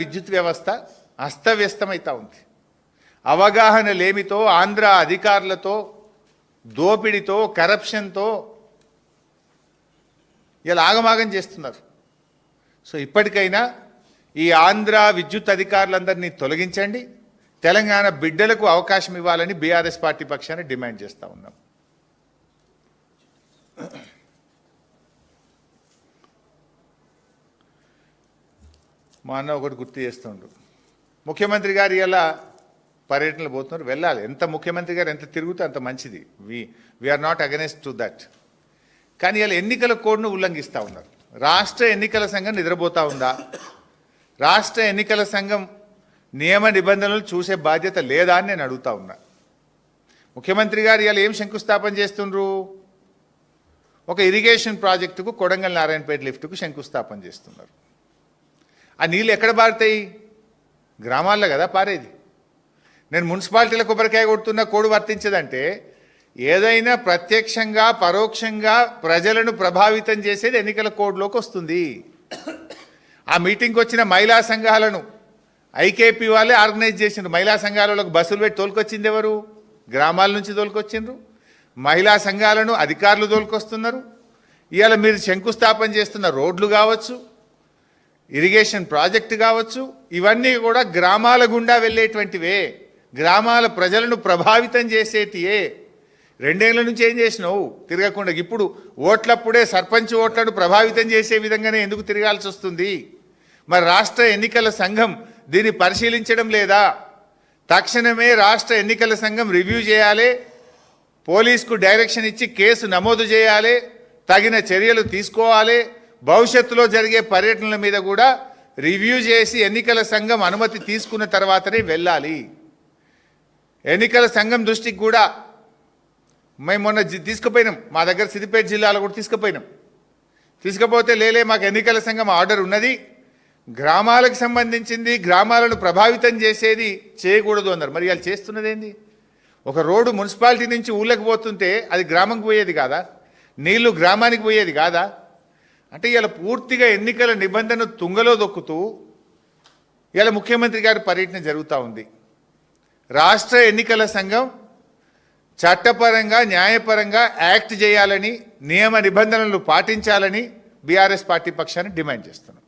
విద్యుత్ వ్యవస్థ అస్తవ్యస్తమైతా ఉంది. అవగాహన లేమితో ఆంధ్ర అధికారులతో దోపిడితో కరప్షన్తో ఇలా ఆగమాగం చేస్తున్నారు. సో ఇప్పటికైనా ఈ ఆంధ్ర విద్యుత్ అధికారులందరినీ తొలగించండి, తెలంగాణ బిడ్డలకు అవకాశం ఇవ్వాలని బీఆర్ఎస్ పార్టీ పక్షాన్ని డిమాండ్ చేస్తూ ఉన్నాం. మా అన్న ఒకటి గుర్తు చేస్తుండ్రు, ముఖ్యమంత్రి గారు ఇలా పర్యటనలు పోతున్నారు, వెళ్ళాలి. ఎంత ముఖ్యమంత్రి గారు ఎంత తిరుగుతే అంత మంచిది. We're not against to that. కానీ ఇలా ఎన్నికల కోడ్ను ఉల్లంఘిస్తూ ఉన్నారు. రాష్ట్ర ఎన్నికల సంఘం నిద్రపోతూ ఉందా? రాష్ట్ర ఎన్నికల సంఘం నియమ నిబంధనలు చూసే బాధ్యత లేదా అని నేను అడుగుతా ఉన్నా. ముఖ్యమంత్రి గారు ఇలా ఏం శంకుస్థాపన చేస్తుండ్రు? ఒక ఇరిగేషన్ ప్రాజెక్టుకు కొడంగల్ నారాయణపేట లిఫ్ట్కు శంకుస్థాపన చేస్తున్నారు. ఆ నీళ్ళు ఎక్కడ పారుతాయి? గ్రామాల్లో కదా పారేది. నేను మున్సిపాలిటీల కొబ్బరికాయ కొడుతున్న కోడ్ వర్తించదంటే ఏదైనా ప్రత్యక్షంగా పరోక్షంగా ప్రజలను ప్రభావితం చేసేది ఎన్నికల కోడ్లోకి వస్తుంది. ఆ మీటింగ్కి వచ్చిన మహిళా సంఘాలను ఐకేపీ వాళ్ళే ఆర్గనైజ్ చేసిండ్రు. మహిళా సంఘాలకు బస్సులు పెట్టి తోలుకొచ్చింది ఎవరు? గ్రామాల నుంచి తోలుకొచ్చిండ్రు. మహిళా సంఘాలను అధికారులు తోలుకొస్తున్నారు. ఇవాళ మీరు శంకుస్థాపన చేస్తున్న రోడ్లు కావచ్చు, ఇరిగేషన్ ప్రాజెక్టు కావచ్చు, ఇవన్నీ కూడా గ్రామాల గుండా వెళ్ళేటువంటివే, గ్రామాల ప్రజలను ప్రభావితం చేసేటివే. 2 ఏళ్ల నుంచి ఏం చేసినావు? తిరగకుండా. ఇప్పుడు ఓట్లప్పుడే సర్పంచ్ ఓట్లను ప్రభావితం చేసే విధంగానే ఎందుకు తిరగాల్సి వస్తుంది? మరి రాష్ట్ర ఎన్నికల సంఘం దీన్ని పరిశీలించడం లేదా? తక్షణమే రాష్ట్ర ఎన్నికల సంఘం రివ్యూ చేయాలి, పోలీసుకు డైరెక్షన్ ఇచ్చి కేసు నమోదు చేయాలి, తగిన చర్యలు తీసుకోవాలి. భవిష్యత్తులో జరిగే పర్యటనల మీద కూడా రివ్యూ చేసి ఎన్నికల సంఘం అనుమతి తీసుకున్న తర్వాతనే వెళ్ళాలి. ఎన్నికల సంఘం దృష్టికి కూడా మేము మొన్న తీసుకుపోయినాం, మా దగ్గర సిద్దిపేట జిల్లాలో కూడా తీసుకుపోతే లేలే మాకు ఎన్నికల సంఘం ఆర్డర్ ఉన్నది, గ్రామాలకు సంబంధించింది, గ్రామాలను ప్రభావితం చేసేది చేయకూడదు అన్నారు. మరి వాళ్ళు చేస్తున్నది ఏంది? ఒక రోడ్డు మున్సిపాలిటీ నుంచి ఊళ్ళకి పోతుంటే అది గ్రామంకి పోయేది కాదా? నీళ్లు గ్రామానికి పోయేది కాదా? అంటే ఇలా పూర్తిగా ఎన్నికల నిబంధన తుంగలో దొక్కుతూ ఇలా ముఖ్యమంత్రి గారి పర్యటన జరుగుతూ ఉంది. రాష్ట్ర ఎన్నికల సంఘం చట్టపరంగా న్యాయపరంగా యాక్ట్ చేయాలని, నియమ నిబంధనలు పాటించాలని బీఆర్ఎస్ పార్టీ పక్షాన్ని డిమాండ్ చేస్తున్నాం.